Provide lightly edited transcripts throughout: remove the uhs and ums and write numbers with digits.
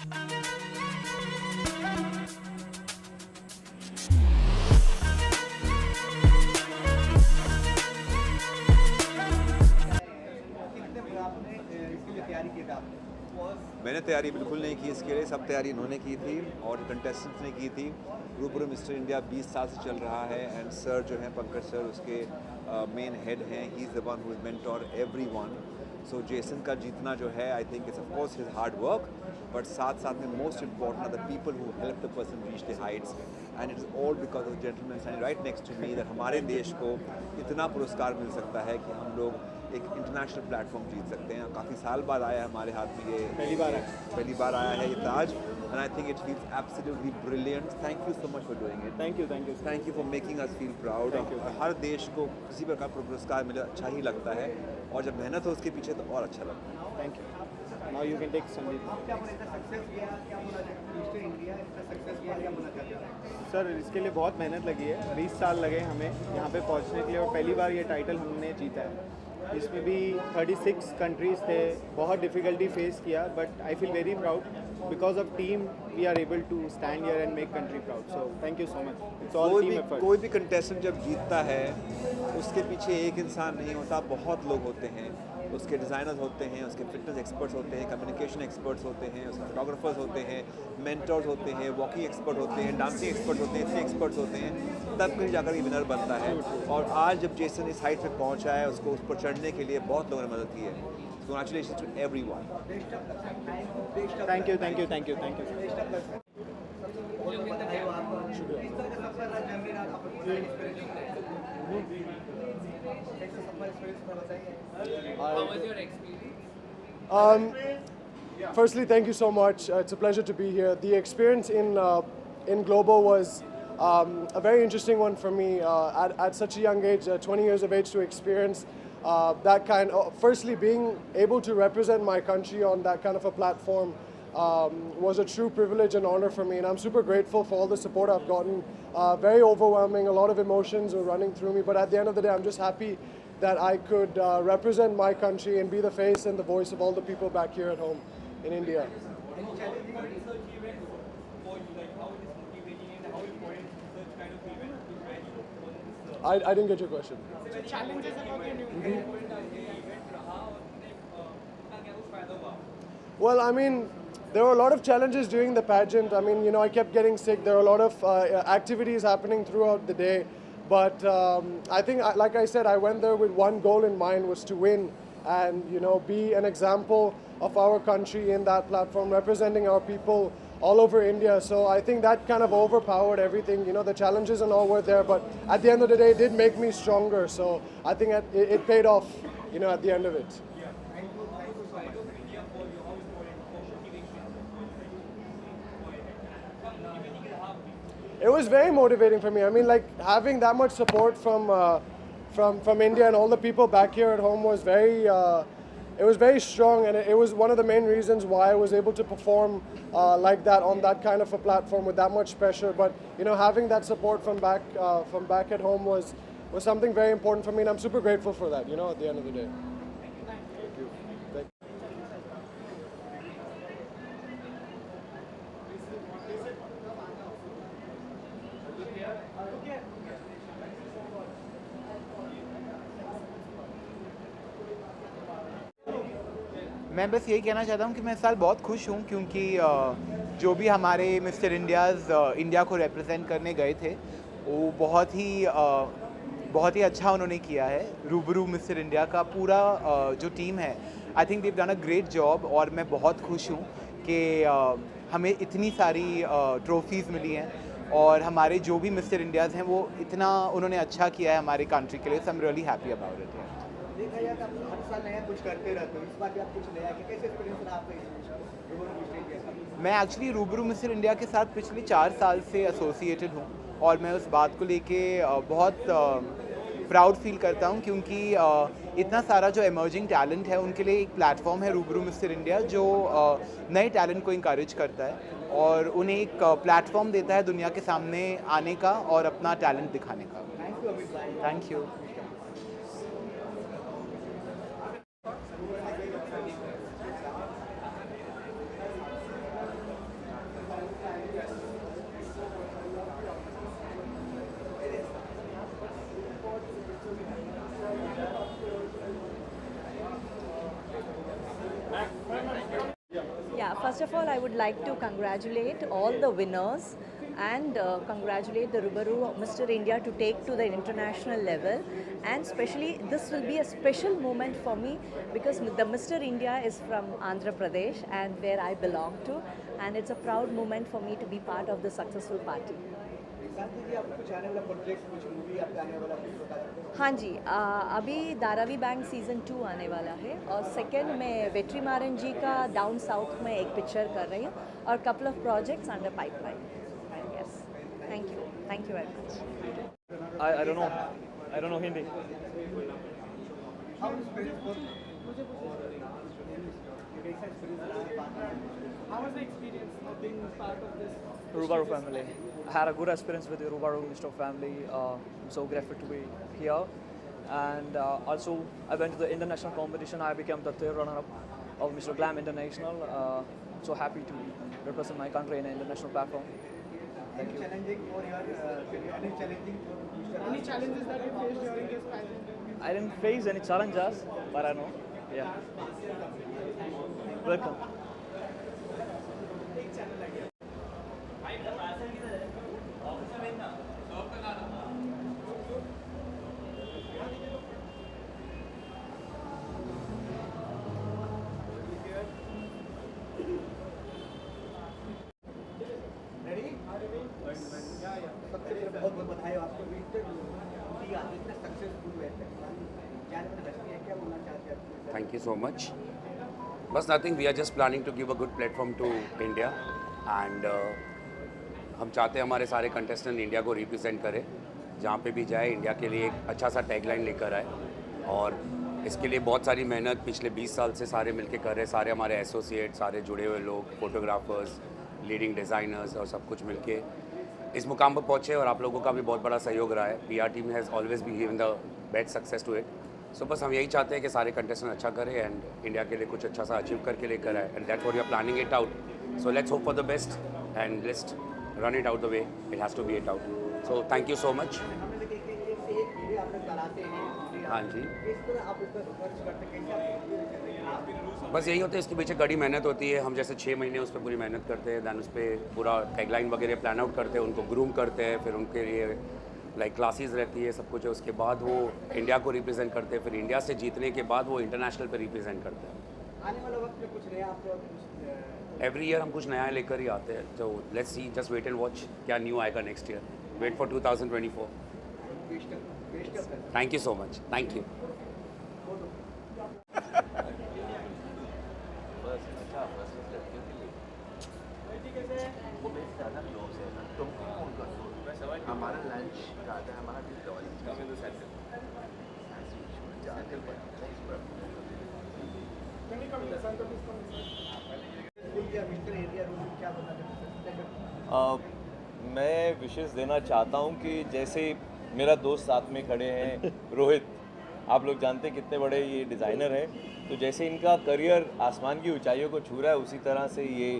मैंने तैयारी बिल्कुल नहीं की इसके लिए, सब तैयारी इन्होंने की थी और कंटेस्टेंट्स ने की थी। रूबरू मिस्टर इंडिया 20 साल से चल रहा है एंड सर जो हैं पंकज सर उसके मेन हेड हैं। He is the one who is mentor everyone. So Jason का जीतना जो है I think it's of course his hard work, but साथ साथ में most important are the people who help the person reach the heights and it's all because of gentleman standing right next to me that हमारे देश को इतना पुरस्कार मिल सकता है कि हम लोग एक इंटरनेशनल प्लेटफॉर्म जीत सकते हैं। काफ़ी साल बाद आया है हमारे हाथ में ये, पहली बार आया है ये ताज and I think it feels absolutely brilliant. Thank you so much for doing it. Thank you for making us feel proud. हर देश को किसी प्रकार का पुरस्कार मिले अच्छा ही लगता है और जब मेहनत हो उसके पीछे तो और अच्छा लगता है। Thank you. Now you can take Sandeep. Sir इसके लिए बहुत मेहनत लगी है, 20 साल लगे हमें यहाँ पे पहुँचने के लिए और पहली बार ये टाइटल हमने जीता है। इसमें भी 36 कंट्रीज़ थे, बहुत डिफ़िकल्टी फेस किया, but I feel very proud because of team we are able to stand here and make country proud. So thank you so much. It's all team effort. कोई भी कंटेस्टेंट जब जीतता है उसके पीछे एक इंसान नहीं होता, बहुत लोग होते हैं। उसके डिज़ाइनर्स होते हैं, उसके फिटनेस एक्सपर्ट्स होते हैं, कम्युनिकेशन एक्सपर्ट्स होते हैं, उसके फोटोग्राफर्स होते हैं, मेंटर्स होते हैं, वॉकिंग एक्सपर्ट होते हैं, डांसिंग एक्सपर्ट होते हैं, इतने एक्सपर्ट्स होते हैं, तब कहीं जाकर ये विनर बनता है। और आज जब जेसन इस हाइट पे पहुंचा है उसको उस पर चढ़ने के लिए बहुत लोगों ने मदद की है। Congratulations to everyone. Thank you. Firstly, thank you so much. It's a pleasure to be here. The experience in Globo was a very interesting one for me. At such a young age, 20 years of age, to experience that kind of, firstly, being able to represent my country on that kind of a platform was a true privilege and honor for me, and I'm super grateful for all the support I've gotten. Very overwhelming, a lot of emotions were running through me, but at the end of the day, I'm just happy that I could represent my country and be the face and the voice of all the people back here at home in India. I didn't get your question. Well, I mean, there were a lot of challenges during the pageant. I mean, I kept getting sick. There were a lot of activities happening throughout the day. But I think, like I said, I went there with one goal in mind, was to win and, be an example of our country in that platform, representing our people all over India. So I think that kind of overpowered everything. The challenges and all were there, but at the end of the day, it did make me stronger. So I think it paid off, at the end of it. It was very motivating for me. I mean, like, having that much support from India and all the people back here at home was it was very strong, and it was one of the main reasons why I was able to perform like that on that kind of a platform with that much pressure. But having that support from back at home was something very important for me, and I'm super grateful for that. At the end of the day. Thank you. मैं बस यही कहना चाहता हूँ कि मैं इस साल बहुत खुश हूँ क्योंकि जो भी हमारे मिस्टर इंडिया को रिप्रेजेंट करने गए थे वो बहुत ही अच्छा उन्होंने किया है। रूबरू मिस्टर इंडिया का पूरा जो टीम है, I think they've done a great job और मैं बहुत खुश हूँ कि हमें इतनी सारी ट्रॉफीज़ मिली हैं और हमारे जो भी मिस्टर इंडियाज़ हैं वो इतना उन्होंने अच्छा किया है हमारे कंट्री के लिए। So I am really happy about it. देखा जाए तो आप हर साल नया कुछ करते रहते हो, इस बार भी आप कुछ नया किया, कैसे एक्सपीरियंस रहा आपका रूबरू मिस्टर इंडिया का? मैं एक्चुअली रूबरू मिस्टर इंडिया के साथ पिछले 4 साल से एसोसिएटेड हूँ और मैं उस बात को लेके बहुत प्राउड फील करता हूँ क्योंकि इतना सारा जो एमर्जिंग टैलेंट है उनके लिए एक प्लेटफॉर्म है रूबरू मिस्टर इंडिया जो नए टैलेंट को इंकरेज करता है और उन्हें एक प्लेटफॉर्म देता है दुनिया के सामने आने का और अपना टैलेंट दिखाने का। Thank you. First of all, I would like to congratulate all the winners and congratulate the Rubaru Mr. India to take to the international level. And especially, this will be a special moment for me because the Mr. India is from Andhra Pradesh and where I belong to. And it's a proud moment for me to be part of the successful party. शांति जी, आपको कुछ आने वाला project, कुछ movie आपका आने वाला, कुछ बता सकते हैं? हाँ जी, अभी धारावी बैंक सीज़न 2 आने वाला है और सेकेंड मैं वेट्री मारन जी का डाउन साउथ में एक पिक्चर कर रही हूँ और couple of projects under pipeline. Yes, thank you very much. I don't know Hindi. How is How was the experience of being part of this? Rubaru family. I had a good experience with the Rubaru Mr. family. I'm so grateful to be here. And also, I went to the international competition. I became the third runner-up of Mr. Glam International. So happy to represent my country in an international platform. Thank you. Challenging for your any challenging for Mr. Any challenges that you faced during this pageant? I didn't face any challenges, but I know. Yeah. Welcome. Ready? सबसे पहले बहुत बहुत बधाई हो आपको. India इतना successful हुए थे. जाने में हस्ती है, क्या बोलना चाहते हैं आप? Thank you so much. बस nothing, we are just planning to give a good platform to India and हम चाहते हैं हमारे सारे कंटेस्टेंट इंडिया को रिप्रेजेंट करें, जहाँ पे भी जाए इंडिया के लिए एक अच्छा सा टैगलाइन लेकर आए. और इसके लिए बहुत सारी मेहनत पिछले 20 साल से सारे मिलके कर रहे हैं. सारे हमारे एसोसिएट, सारे जुड़े हुए लोग, फोटोग्राफर्स, लीडिंग डिज़ाइनर्स और सब कुछ मिलके इस मुकाम पर पहुँचे. और आप लोगों का भी बहुत बड़ा सहयोग रहा है. PR team has always been given the best success to it. So बस हम यही चाहते हैं कि सारे कंटेस्टेंट अच्छा करें एंड इंडिया के लिए कुछ अच्छा सा अचीव करके लेकर आए. And that's what we are planning it out. So let's hope for the best and let's run it out the way it has to be it out. So thank you so much. हमने देखे कि एक से एक video आप लोग बनाते हैं. हाँ जी, किस तरह आप इसका सर्च करते हैं, कैसे आप बस यही होता है. इसके पीछे कड़ी मेहनत होती है. हम जैसे 6 महीने उस पर पूरी मेहनत करते हैं. दैन उस पर पूरा टैगलाइन वगैरह प्लान आउट करते हैं, उनको ग्रूम करते हैं, फिर उनके लिए लाइक क्लासेस रहती है, सब कुछ है. उसके बाद वो इंडिया को रिप्रेजेंट करते हैं. फिर इंडिया से जीतने के बाद वो इंटरनेशनल पे रिप्रेजेंट करते हैं. आने वाला वक्त में कुछ नया आप लोग एवरी ईयर हम कुछ नया लेकर ही आते हैं. तो let's see, just wait and watch क्या न्यू आएगा next year. Wait for 2024. Thank you so much. Thank you. हमारा लंच ज़्यादा है, हमारा मैं विशेष देना चाहता हूं कि जैसे मेरा दोस्त साथ में खड़े हैं रोहित, आप लोग जानते हैं कितने बड़े ये डिज़ाइनर हैं. तो जैसे इनका करियर आसमान की ऊंचाइयों को छू रहा है, उसी तरह से ये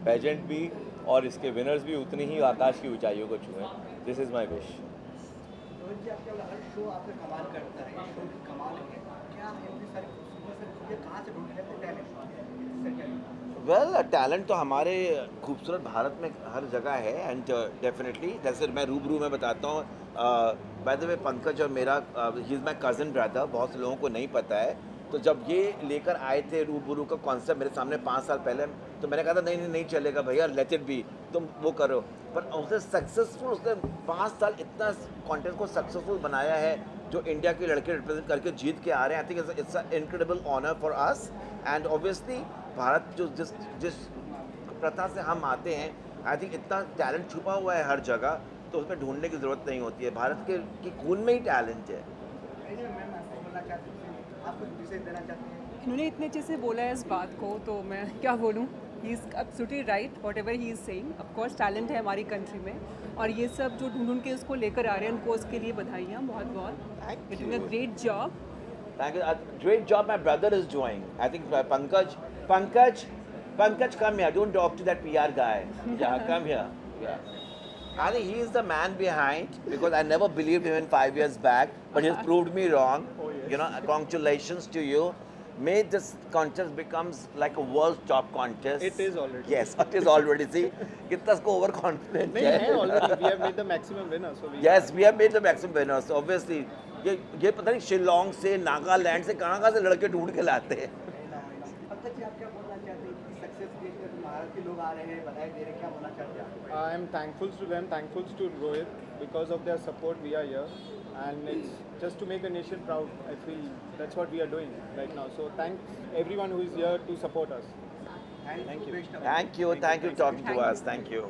पेजेंट भी और इसके विनर्स भी उतनी ही आकाश की ऊंचाइयों को छुएं. This is my wish. Rohit ji, आपके हर शो आपका कमाल करता है. शो की कमाल है. क्या इतनी सारी खूबसूरत कहाँ से ढूंढ लेते टैलेंट? वेल टैलेंट तो हमारे खूबसूरत भारत में हर जगह है. एंड डेफिनेटली जैसे मैं रूबरू में बताता हूँ, बाय द वे पंकज और मेरा he is my cousin brother. बहुत से लोगों को नहीं पता है. तो जब ये लेकर आए थे रूबरू का कॉन्सेप्ट मेरे सामने 5 साल पहले, तो मैंने कहा था नहीं चलेगा भैया, लेट इट बी, तुम वो करो. पर उसने सक्सेसफुल, उसने 5 साल इतना कंटेंट को सक्सेसफुल बनाया है जो इंडिया के लड़के रिप्रेजेंट करके जीत के आ रहे हैं. I think it's a incredible honour for us. And obviously Bharat जो जिस प्रथा से हम आते हैं, आई थिंक इतना टैलेंट छुपा हुआ है हर जगह, तो उसमें ढूंढने की ज़रूरत नहीं होती है. भारत के खून में ही टैलेंट है. इन्होंने इतने अच्छे से बोला है इस बात को, तो मैं क्या बोलूँ. He is absolutely right what ever he is saying. Of course talent है हमारी कंट्री में, और ये सब जो ढूंढ के उसको लेकर आ रहे हैं, उनको उसके लिए बधाइयाँ बहुत बहुत. It's a great job. Thank you. Great job my brother is doing. I think Pankaj, come here. Don't talk to that PR guy. Yeah, come here. Yeah. I think he is the man behind, because I never believed him in 5 years back, but he's proved me wrong. You know, congratulations to you. may this contest becomes like a world's top contest. It is already. Yes, it is already. See, कितना इसको overconfident नहीं है already. We have made the maximum winner. So we. Yes, we have made the maximum winners. Obviously, ये पता नहीं शिलोंग से नागालैंड से कहाँ से लड़के ढूंढ के लाते हैं. पंकज जी, आप क्या बोलना चाहते हैं कि सक्सेस देखने तो भारत के लोग आ रहे हैं, बधाई दे रहे हैं, क्या बोलना चाहते हैं आप? I am thankful to them, thankful to Rohit. Because of their support, we are here, and it's just to make a nation proud. I feel that's what we are doing right now. So thanks everyone who is here to support us. Thank you. Thank you talking to us. Thank you.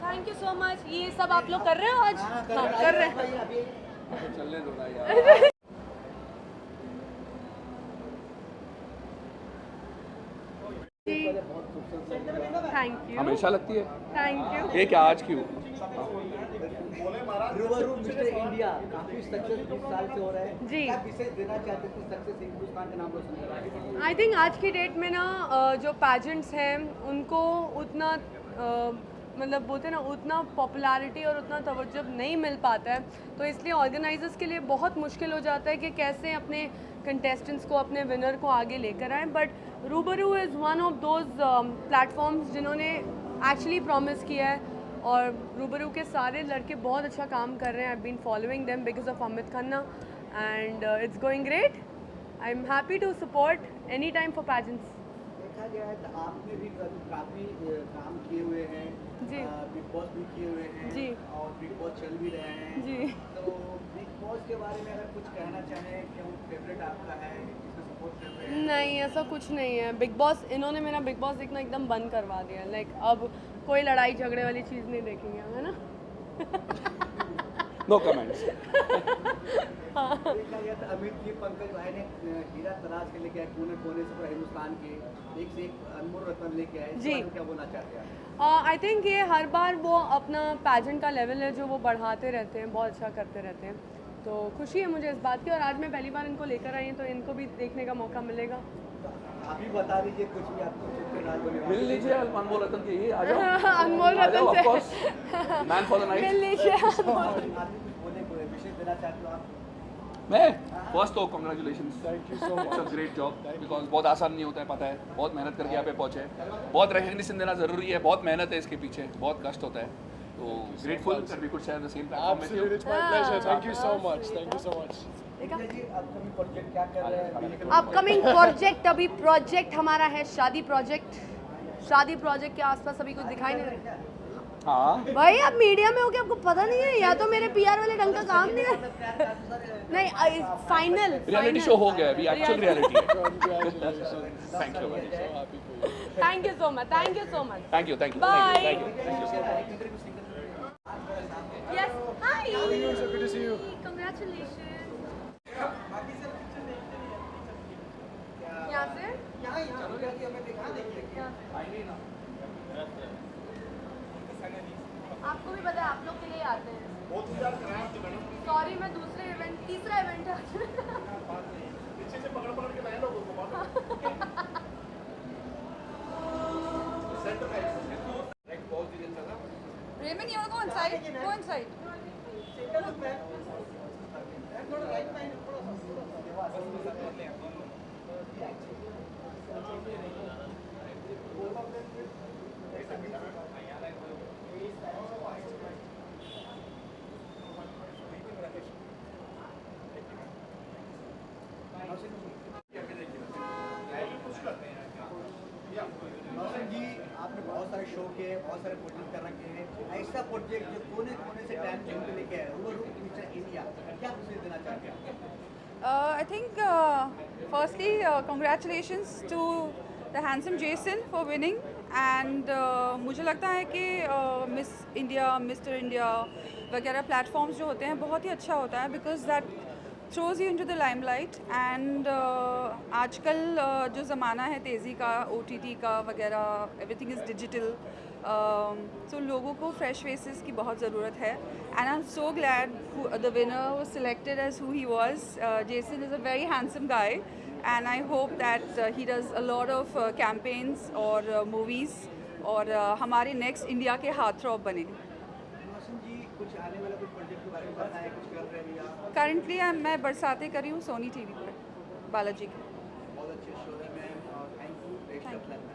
Thank you so much. ये सब आप लोग कर रहे हो आज? हाँ, कर रहे हैं. चलने दो ना यार. Thank you. हमेशा लगती है. Thank you. ये क्या आज क्यों? रूबरू मिस्टर इंडिया काफी सक्सेस 20 साल से हो रहा है. जी. क्या विशेष देना चाहते हैं कि सक्सेस हिंदुस्तान का नाम रोशन करें? आई थिंक आज की डेट में ना जो पैजेंट्स हैं उनको उतना मतलब बोलते हैं ना उतना पॉपुलैरिटी और उतना तवज्जो नहीं मिल पाता है, तो इसलिए ऑर्गेनाइजर्स के लिए बहुत मुश्किल हो जाता है कि कैसे अपने कंटेस्टेंट्स को, अपने विनर को आगे लेकर आएँ. बट रूबरू is one of those platforms जिन्होंने एक्चुअली प्रॉमिस किया है, और रूबरू के सारे लड़के बहुत अच्छा काम कर रहे हैं. I been following them because of Amit Khanna, and it's going great. I am happy to support any time for pageants. देखा गया है तो आपने भी काफी काम किए हुए हैं जी. बिग बॉस भी किए हुए हैं जी. और बिग बॉस चल भी रहे हैं जी. तो बिग बॉस के बारे में अगर कुछ कहना चाहें, क्यों फेवरेट आपका है, किसको सपोर्ट कर रहे हैं? नहीं, ऐसा कुछ नहीं है. बिग बॉस, इन्होंने मेरा बिग बॉस देखना एकदम बंद करवा दिया. लाइक अब कोई लड़ाई झगड़े वाली चीज़ नहीं देखेंगे, है ना? No comments. देखा गया तो अमित जी, पंकज भाई ने हीरा तलाश के लेके आए, कोने कोने से पूरा हिंदुस्तान के एक से एक अनमोल रत्न लेके आए. जी. क्या बोलना चाहते हैं? आई थिंक ये हर बार वो अपना पैजेंट का लेवल है जो वो बढ़ाते रहते हैं, बहुत अच्छा करते रहते हैं. तो खुशी है मुझे इस बात की, और आज मैं पहली बार इनको लेकर आई हूँ तो इनको भी देखने का मौका मिलेगा. अभी बता दीजिए कुछ भी आपको चुटके राज बोले. मिल लीजिए अनमोल रतन के, ये आ जाओ. अनमोल रतन से of course man for the night. मिल लीजिए. आप कुछ बोले, कोई विशेष देना चाहते हो आप? मैं फर्स्ट तो congratulations. Thank you so much. It's a great job, because बहुत आसान नहीं होता है, पता है. बहुत मेहनत करके यहाँ पे पहुँचे. बहुत रिकग्निशन देना ज़रूरी है, बहुत मेहनत है इसके पीछे, बहुत कष्ट होता है. तो grateful that we could share the same platform with you. Absolutely, it's my pleasure. Thank you so much. Thank you so much. जी, अपकमिंग प्रोजेक्ट क्या कर रहे हैं? अपकमिंग प्रोजेक्ट, अभी प्रोजेक्ट हमारा है शादी प्रोजेक्ट. शादी प्रोजेक्ट के आसपास अभी कुछ दिखाई नहीं दे. हाँ भाई आप मीडिया में हो क्या, आपको पता नहीं है? या तो मेरे पीआर वाले ढंग का काम नहीं है. नहीं, फाइनल रियलिटी शो हो गया अभी, एक्चुअल रियलिटी है. Congratulations. Thank you very So happy for you. Thank you so much. Thank you so much. Thank you. Thank you. Bye. Thank you. Thank you. Yes. Hi. So good to see you. Congratulations. यहाँ से? आपको भी पता है, आप लोग के लिए आते हैं. सॉरी, मैं दूसरे इवेंट, तीसरा इवेंट है. Raymond, you want to go inside? Go inside. जी, आपने बहुत सारे शो किए, बहुत सारे प्रोजेक्ट कर रखे हैं. ऐसा प्रोजेक्ट जो कोने कोने से टाइम ढूंढ के लेके आए, वो मिस्टर इंडिया, क्या कुछ देना चाहते हैं? I think firstly, congratulations to the handsome Jason for winning. And मुझे लगता है कि मिस इंडिया, मिस्टर इंडिया वगैरह प्लेटफॉर्म्स जो होते हैं बहुत ही अच्छा होता है, because that throws you into the limelight. And आजकल जो ज़माना है तेज़ी का, OTT का वगैरह, everything is digital. So लोगों को fresh faces की बहुत ज़रूरत है. And I'm so glad the winner was selected as who he was. Jason is a very handsome guy, and I hope that he does a lot of campaigns or movies और हमारे next India के हाथरॉब बने. Currently मैं बरसातें कर रही हूँ Sony TV पर बालाजी के.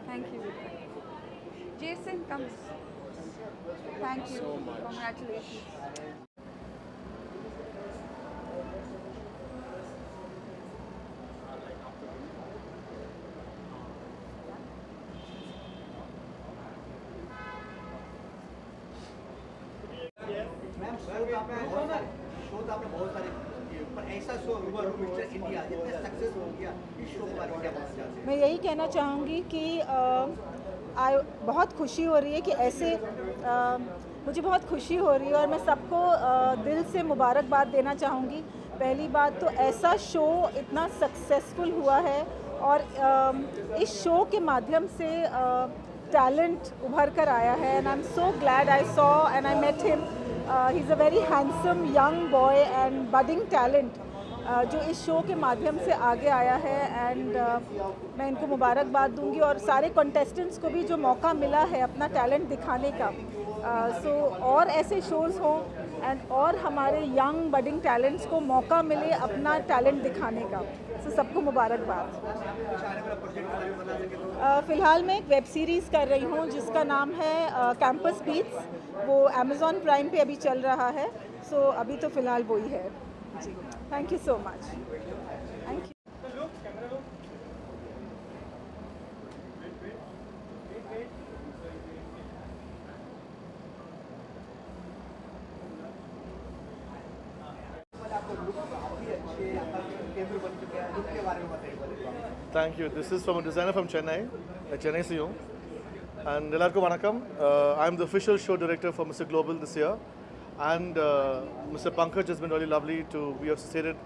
Thank you. Jason come. Thank you. Congratulation. Show तो आपने बहुत सारे किए, पर ऐसा शो रूबरू मिस्टर इंडिया जितना सक्सेस हो गया, इस शो के बारे में क्या बोलना चाहते हैं? मैं यही कहना चाहूँगी कि बहुत खुशी हो रही है कि ऐसे मुझे बहुत खुशी हो रही है और मैं सबको दिल से मुबारकबाद देना चाहूँगी. पहली बात तो ऐसा शो इतना सक्सेसफुल हुआ है और इस शो के माध्यम से टैलेंट उभर कर आया है. And I am so glad I saw and I met him. He is a very handsome young boy and budding talent जो इस शो के माध्यम से आगे आया है. एंड मैं इनको मुबारकबाद दूंगी और सारे कॉन्टेस्टेंट्स को भी जो मौका मिला है अपना टैलेंट दिखाने का. सो और ऐसे शोज़ हों एंड और हमारे यंग बडिंग टैलेंट्स को मौका मिले अपना टैलेंट दिखाने का. सो सबको मुबारकबाद. फ़िलहाल मैं एक वेब सीरीज़ कर रही हूँ जिसका नाम है कैंपस बीट्स. वो अमेज़ॉन प्राइम पे अभी चल रहा है. सो अभी तो फ़िलहाल वही है जी. Thank you so much. Thank you. Thank you. This is from a designer from Chennai. Chennai से हूँ. And एल्लारुक्कु Vanakkam. I'm the official show director for Mr. Global this year. And Mr. Pankaj has been really lovely to be associated.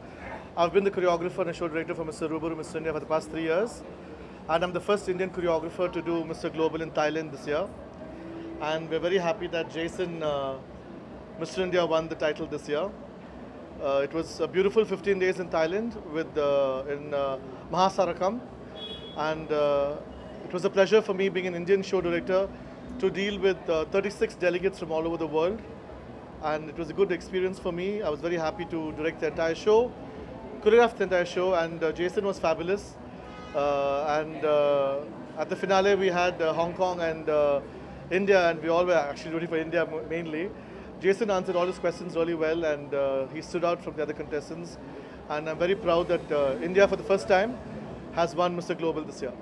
I've been the choreographer and show director for Mr. Rubaru Mr. India for the past 3 years. And I'm the first Indian choreographer to do Mr. Global in Thailand this year. And we're very happy that Jason, Mr. India, won the title this year. It was a beautiful 15 days in Thailand in Mahasarakam. And it was a pleasure for me, being an Indian show director, to deal with 36 delegates from all over the world. And it was a good experience for me. I was very happy to direct the entire show, choreograph the entire show, and Jason was fabulous. At the finale, we had Hong Kong and India, and we all were actually rooting for India mainly. Jason answered all his questions really well, and he stood out from the other contestants. And I'm very proud that India, for the first time, has won Mr. Global this year.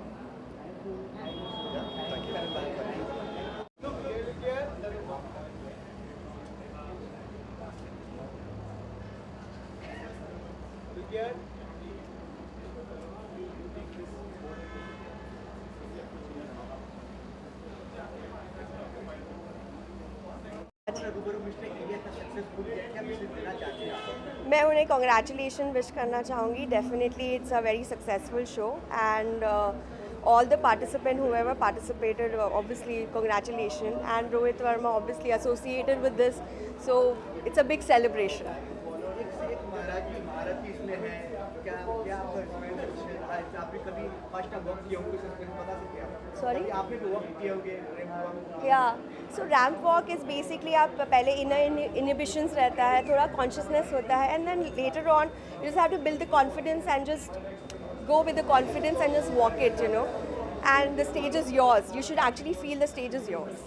मैं उन्हें congratulation wish करना चाहूँगी. Definitely it's a very successful show and all the participants, whoever participated, obviously congratulations. And Rohit Verma obviously associated with this, so it's a big celebration. Sorry? Yeah. So ramp walk is basically आप पहले inner inhibitions रहता है, थोड़ा consciousness होता है, and then later on you just have to build the confidence and just go with the confidence and just walk it, you know. And the stage is yours. You should actually feel the stage is yours.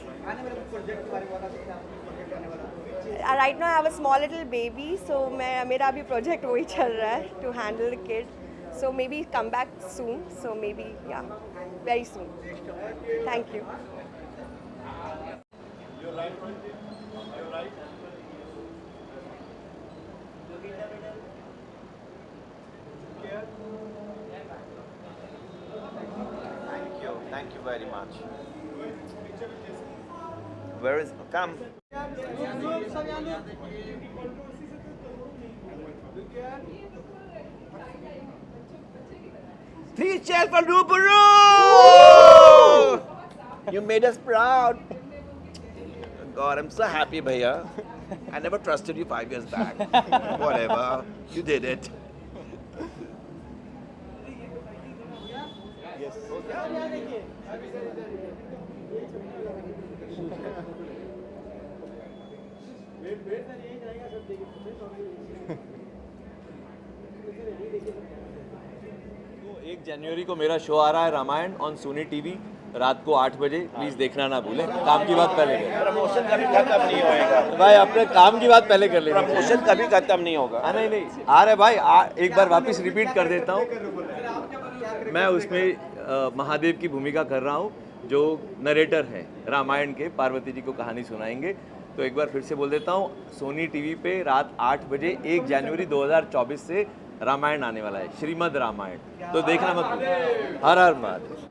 Right now I have a small little baby, so मेरा भी project वही चल रहा है to handle the kid. So maybe come back soon. So maybe yeah, very soon. Thank you. You're right. You're right. Thank you very much. Where is come? Three cheers for Ruburu! You made us proud. God, I'm so happy, Bhaiya. I never trusted you 5 years back. Whatever, you did it. Yes. तो 1 जनवरी को मेरा show आ रहा है Ramayan on Sony TV रात को 8 बजे। Please देखना ना भूलें। काम की बात पहले करें। प्रमोशन कभी खत्म नहीं होएगा भाई, अपने काम की बात पहले कर लेना। प्रमोशन कभी खत्म नहीं होगा। नहीं आ रहे भाई, एक बार वापस रिपीट कर देता हूँ। मैं उसमें महादेव की भूमिका कर रहा हूँ, जो नरेटर हैं रामायण के, पार्वती जी को कहानी सुनाएंगे। तो एक बार फिर से बोल देता हूँ, सोनी टीवी पे रात 8 बजे 1 जनवरी 2024 से रामायण आने वाला है, श्रीमद् रामायण। तो देखना मत भूलिए। हर हर महादेव।